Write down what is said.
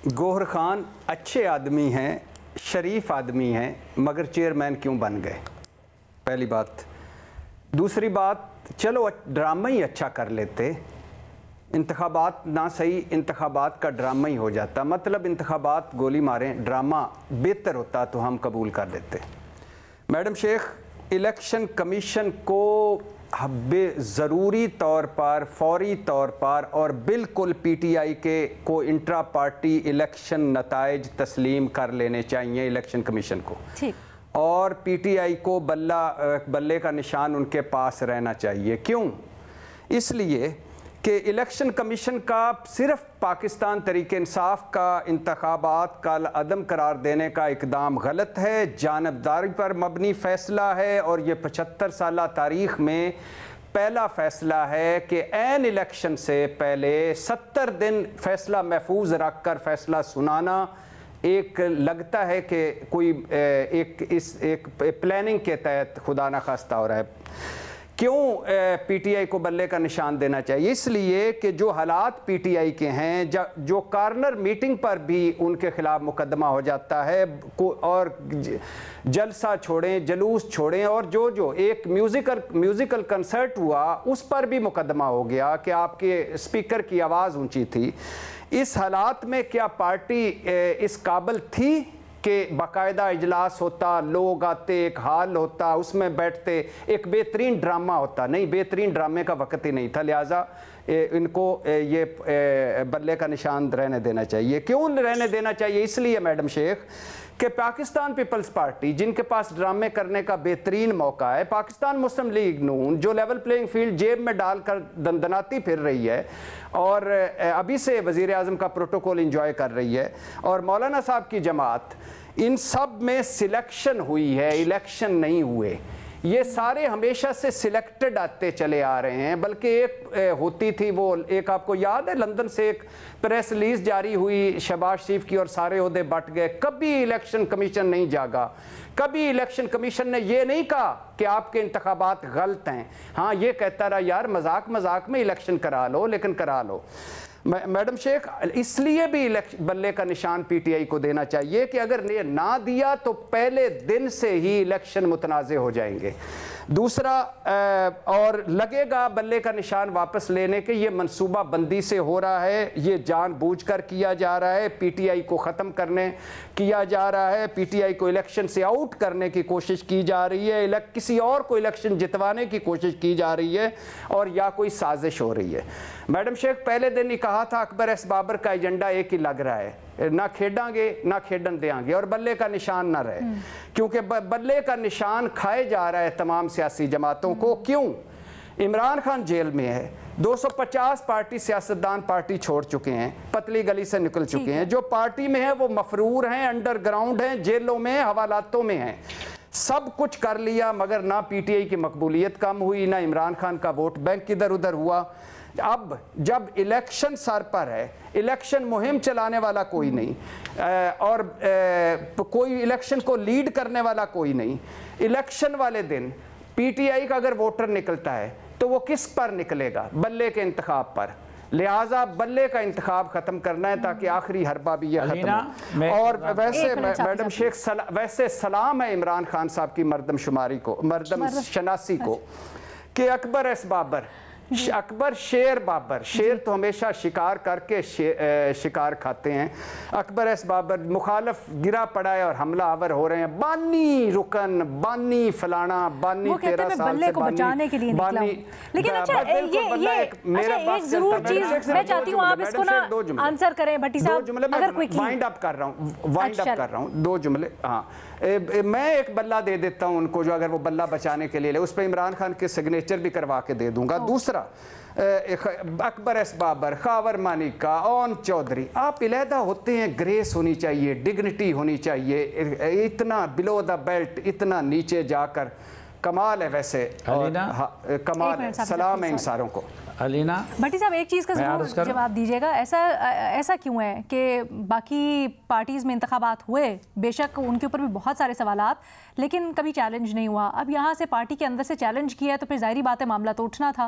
گوہر خان اچھے آدمی ہیں، شریف آدمی ہیں، مگر چیئرمین کیوں بن گئے؟ پہلی بات۔ دوسری بات، چلو ڈرامہ ہی اچھا کر لیتے، انتخابات نہ صحیح، انتخابات کا ڈرامہ ہی ہو جاتا، مطلب انتخابات گولی ماریں، ڈرامہ بہتر ہوتا تو ہم قبول کر لیتے۔ میڈم شیخ، الیکشن کمیشن کو ضروری طور پر، فوری طور پر اور بالکل پی ٹی آئی کے کو انٹرا پارٹی الیکشن نتائج تسلیم کر لینے چاہیے الیکشن کمیشن کو، اور پی ٹی آئی کو بلے کا نشان ان کے پاس رہنا چاہیے۔ کیوں؟ اس لیے کہ الیکشن کمیشن کا صرف پاکستان تحریک انصاف کا انتخابات کا عدم قرار دینے کا اقدام غلط ہے، جانبداری پر مبنی فیصلہ ہے، اور یہ 75 سالہ تاریخ میں پہلا فیصلہ ہے کہ عین الیکشن سے پہلے 70 دن فیصلہ محفوظ رکھ کر فیصلہ سنانا ایک لگتا ہے کہ کوئی ایک پلاننگ کے تحت خدا نخواستہ ہو رہا ہے۔ کیوں پی ٹی آئی کو بلے کا نشان دینا چاہیے؟ اس لیے کہ جو حالات پی ٹی آئی کے ہیں، جو کارنر میٹنگ پر بھی ان کے خلاف مقدمہ ہو جاتا ہے، اور جلسہ چھوڑیں، جلوس چھوڑیں، اور جو ایک میوزیکل کنسرٹ ہوا اس پر بھی مقدمہ ہو گیا کہ آپ کے اسپیکر کی آواز اونچی تھی۔ اس حالات میں کیا پارٹی اس قابل تھی کہ باقاعدہ اجلاس ہوتا، لوگ آتے، ایک حال ہوتا، اس میں بیٹھتے، ایک بہترین ڈرامہ ہوتا؟ نہیں، بہترین ڈرامے کا وقت ہی نہیں تھا، لہٰذا ان کو یہ بلے کا نشان رہنے دینا چاہیے۔ کیوں رہنے دینا چاہیے؟ اس لیے میڈم شیخ کہ پاکستان پیپلز پارٹی جن کے پاس ڈرامے کرنے کا بہترین موقع ہے، پاکستان مسلم لیگ نون جو لیول پلینگ فیلڈ جیب میں ڈال کر دندناتی پھر رہی ہے اور ابھی سے وزیر اعظم کا پروٹوکول انجوائے کر رہی ہے، اور مولانا صاحب کی جماعت، ان سب میں سلیکشن ہوئی ہے، الیکشن نہیں ہوئے۔ یہ سارے ہمیشہ سے سلیکٹڈ آتے چلے آ رہے ہیں، بلکہ ایک ہوتی تھی، وہ ایک آپ کو یاد ہے لندن سے ایک پریس ریلیز جاری ہوئی شہباز شریف کی اور سارے عہدے بٹ گئے۔ کبھی الیکشن کمیشن نہیں جاگا، کبھی الیکشن کمیشن نے یہ نہیں کہا کہ آپ کے انتخابات غلط ہیں، ہاں یہ کہتا رہا یار مذاق میں الیکشن کرا لو، لیکن کرا لو۔ میڈم شیخ، اس لیے بھی بلے کا نشان پی ٹی آئی کو دینا چاہیے کہ اگر یہ نہ دیا تو پہلے دن سے ہی الیکشن متنازع ہو جائیں گے۔ دوسرا، اور لگے گا بلے کا نشان واپس لینے کے یہ منصوبہ بندی سے ہو رہا ہے، یہ جان بوجھ کر کیا جا رہا ہے، پی ٹی آئی کو ختم کرنے کیا جا رہا ہے، پی ٹی آئی کو الیکشن سے آؤٹ کرنے کی کوشش کی جا رہی ہے، کسی اور کو الیکشن جتوانے کی کوشش کی جا رہی ہے، اور یا کوئی سازش ہو رہی ہے۔ میڈم شیخ، پہلے دن ہی کہا تھا اکبر ایس بابر کا ایجنڈا ایک ہی لگ رہا ہے، نہ کھیڈاں گے نہ کھیڈن دیاں گے، اور بلے کا نشان نہ رہے، کیونکہ بلے کا نشان کھائے جا رہا ہے تمام سیاسی جماعتوں کو۔ کیوں؟ عمران خان جیل میں ہے، 250 پارٹی سیاستدان پارٹی چھوڑ چکے ہیں، پتلی گلی سے نکل چکے ہیں، جو پارٹی میں ہیں وہ مفرور ہیں، انڈر گراؤنڈ ہیں، جیلوں میں، حوالاتوں میں ہیں، سب کچھ کر لیا، مگر نہ پی ٹی آئی کی مقبولیت کم ہوئی، نہ عمران خان کا ووٹ بینک ادھر ادھر ہوا۔ اب جب الیکشن سر پر ہے، الیکشن مہم چلانے والا کوئی نہیں، اور کوئی الیکشن کو لیڈ کرنے والا کوئی نہیں، الیکشن والے دن پی ٹی آئی کا اگر ووٹر نکلتا ہے تو وہ کس پر نکلے گا؟ بلے کے انتخاب پر۔ لہٰذا بلے کا انتخاب ختم کرنا ہے تاکہ آخری حربہ بھی یہ ختم ہو۔ اور ویسے میڈم شیخ، ویسے سلام ہے عمران خان صاحب کی مردم شماری کو، مردم شناسی کو، کہ اکبر ایس بابر، اکبر شیر بابر، شیر تو ہمیشہ شکار کر کے شکار کھاتے ہیں، اکبر ایس بابر مخالف گرا پڑا ہے اور حملہ آور ہو رہے ہیں، بانی رکن، بانی فلانا، بانی 13 سال سے بانی۔ لیکن اچھا ایک ضرور چیز میں چاہتی ہوں آپ اس کو نا آنسر کریں بھٹی صاحب، اگر کوئی وائنڈ اپ کر رہا ہوں، 2 جملے۔ ہاں، میں ایک بلہ دے دیتا ہوں ان کو، جو اگر وہ بلہ بچانے کے لیے لے، اس پہ عمران خان کے سگنیچر بھی کروا کے دے دوں گا۔ دوسرا، اکبر ایس بابر، خاور مانیکا، اون چودھری، آپ علیحدہ ہوتے ہیں، گریس ہونی چاہیے، ڈگنیٹی ہونی چاہیے، اتنا بلو دا بیلٹ، اتنا نیچے جا کر کمال ہے ویسے، کمال ہے، سلام ہے ان ساروں کو۔ علینا بھٹی صاحب ایک چیز کا ضرور جواب دیجیے گا، ایسا کیوں ہے کہ باقی پارٹیز میں انتخابات ہوئے، بے شک ان کے اوپر بھی بہت سارے سوالات، لیکن کبھی چیلنج نہیں ہوا، اب یہاں سے پارٹی کے اندر سے چیلنج کیا ہے تو پھر ظاہری بات ہے معاملہ تو اٹھنا تھا۔